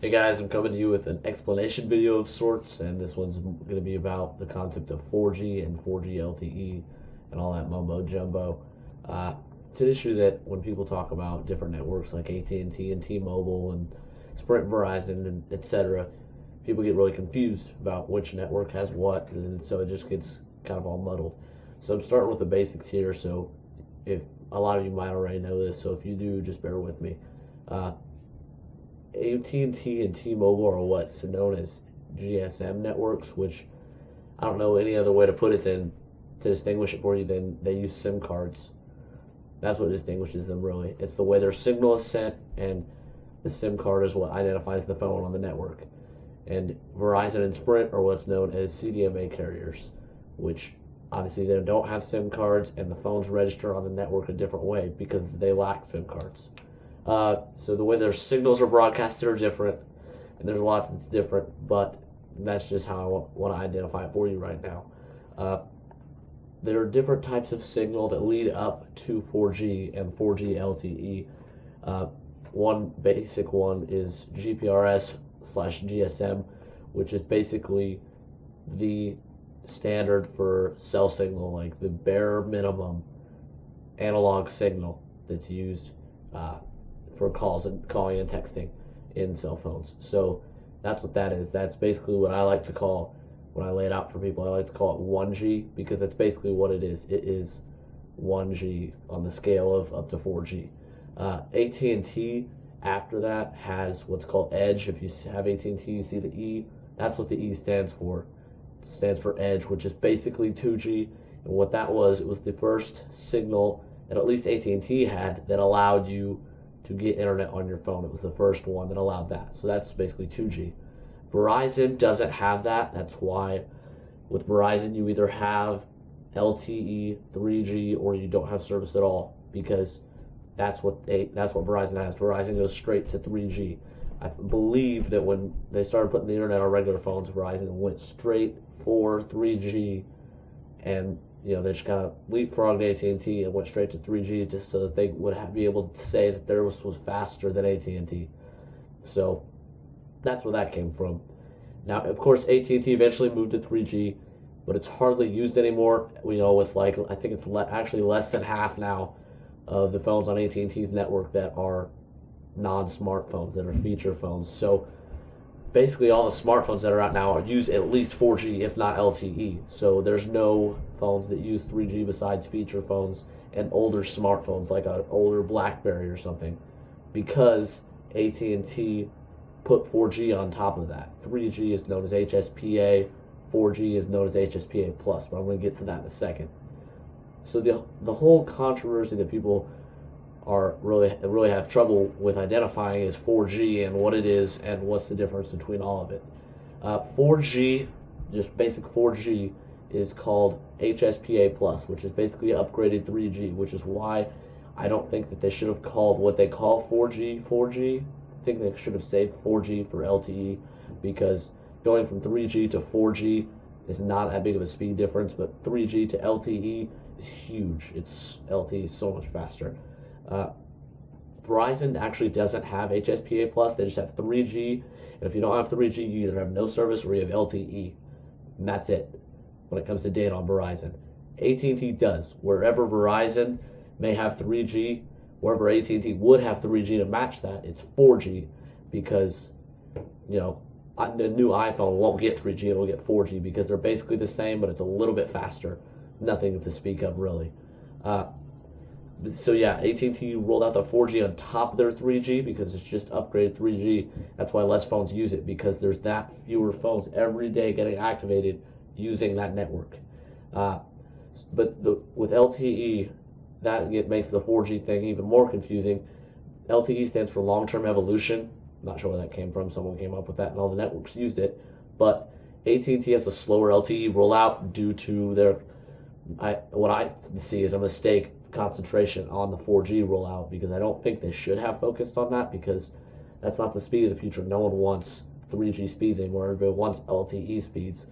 Hey guys, I'm coming to you with an explanation video of sorts, and this one's going to be about the concept of 4G and 4G LTE and all that mumbo jumbo. It's an issue that when people talk about different networks like AT&T and T-Mobile and Sprint, Verizon, and etc., people get really confused about which network has what, and so it just gets kind of all muddled. So I'm starting with the basics here. So if a lot of you might already know this, so if you do, just bear with me. AT&T and T-Mobile are what's known as GSM networks, which I don't know any other way to put it than to distinguish it for you than they use SIM cards. That's what distinguishes them, really. It's the way their signal is sent, and the SIM card is what identifies the phone on the network. And Verizon and Sprint are what's known as CDMA carriers, which obviously they don't have SIM cards, and the phones register on the network a different way because they lack SIM cards. So the way their signals are broadcasted are different, and there's a lot that's different, but that's just how I want to identify it for you right now. There are different types of signal that lead up to 4G and 4G LTE. One basic one is GPRS/GSM, which is basically the standard for cell signal, like the bare minimum analog signal that's used for calling and texting in cell phones. So that's what that is. That's basically what I like to call, when I lay it out for people, I like to call it 1G, because that's basically what it is. It is 1G on the scale of up to 4G. AT&T after that has what's called Edge. If you have AT&T, you see the E. That's what the E stands for. It stands for Edge, which is basically 2G. And what that was, it was the first signal that at least AT&T had that allowed you to get internet on your phone. It was the first one that allowed that. So that's basically 2G. Verizon doesn't have that. That's why with Verizon you either have LTE 3G or you don't have service at all, because that's what Verizon has. Verizon goes straight to 3G. I believe that when they started putting the internet on regular phones, Verizon went straight for 3G, and they just kind of leapfrogged AT&T and went straight to 3G just so that they would be able to say that theirs was faster than AT&T. So that's where that came from. Now, of course, AT&T eventually moved to 3G, but it's hardly used anymore. With I think it's actually less than half now of the phones on AT&T's network that are non-smartphones, that are feature phones. So basically all the smartphones that are out now use at least 4G, if not LTE. So there's no phones that use 3G besides feature phones and older smartphones, like an older BlackBerry or something, because AT&T put 4G on top of that. 3G is known as HSPA, 4G is known as HSPA+, but I'm going to get to that in a second. So the whole controversy that people are really have trouble with identifying is 4G and what it is and what's the difference between all of it. 4G, just basic 4G, is called HSPA+, which is basically upgraded 3G, which is why I don't think that they should have called what they call 4G 4G. I think they should have saved 4G for LTE, because going from 3G to 4G is not that big of a speed difference, but 3G to LTE is huge. LTE is so much faster. Verizon actually doesn't have HSPA+, they just have 3G, and if you don't have 3G, you either have no service or you have LTE, and that's it when it comes to data on Verizon. AT&T does. Wherever Verizon may have 3G, wherever AT&T would have 3G to match that, it's 4G, because the new iPhone won't get 3G, it'll get 4G, because they're basically the same, but it's a little bit faster. Nothing to speak of, really. So yeah, AT&T rolled out the 4G on top of their 3G because it's just upgraded 3G. That's why less phones use it, because there's that fewer phones every day getting activated using that network. But with LTE, it makes the 4G thing even more confusing. LTE stands for long-term evolution. I'm not sure where that came from. Someone came up with that, and all the networks used it. But AT&T has a slower LTE rollout due to what I see is a mistake concentration on the 4G rollout, because I don't think they should have focused on that, because that's not the speed of the future. No one wants 3G speeds anymore. Everybody wants LTE speeds,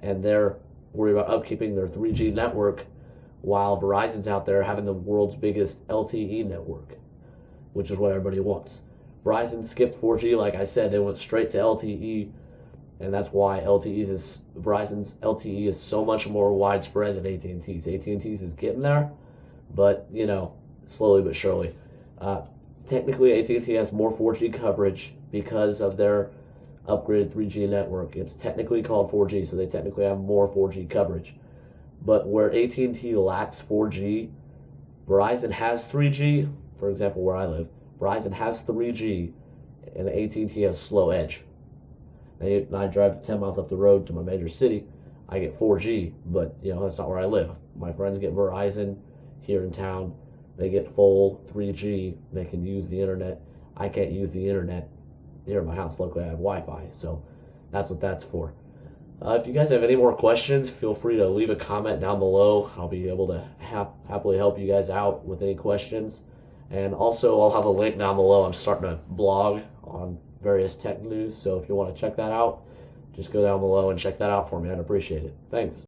and they're worried about upkeeping their 3G network while Verizon's out there having the world's biggest LTE network, which is what everybody wants. Verizon skipped 4G. Like I said, they went straight to LTE, and that's why Verizon's LTE is so much more widespread than AT&T's. AT&T's is getting there, but slowly but surely. Technically, AT&T has more 4G coverage because of their upgraded 3G network. It's technically called 4G, so they technically have more 4G coverage. But where AT&T lacks 4G, Verizon has 3G. For example, where I live, Verizon has 3G, and AT&T has slow edge. And I drive 10 miles up the road to my major city, I get 4G, but that's not where I live. My friends get Verizon here in town. They get full 3G. They can use the internet. I can't use the internet here at my house. Luckily, I have Wi-Fi, so that's what that's for. If you guys have any more questions, feel free to leave a comment down below. I'll be able to happily help you guys out with any questions. And also, I'll have a link down below. I'm starting a blog on various tech news, so if you want to check that out, just go down below and check that out for me. I'd appreciate it. Thanks.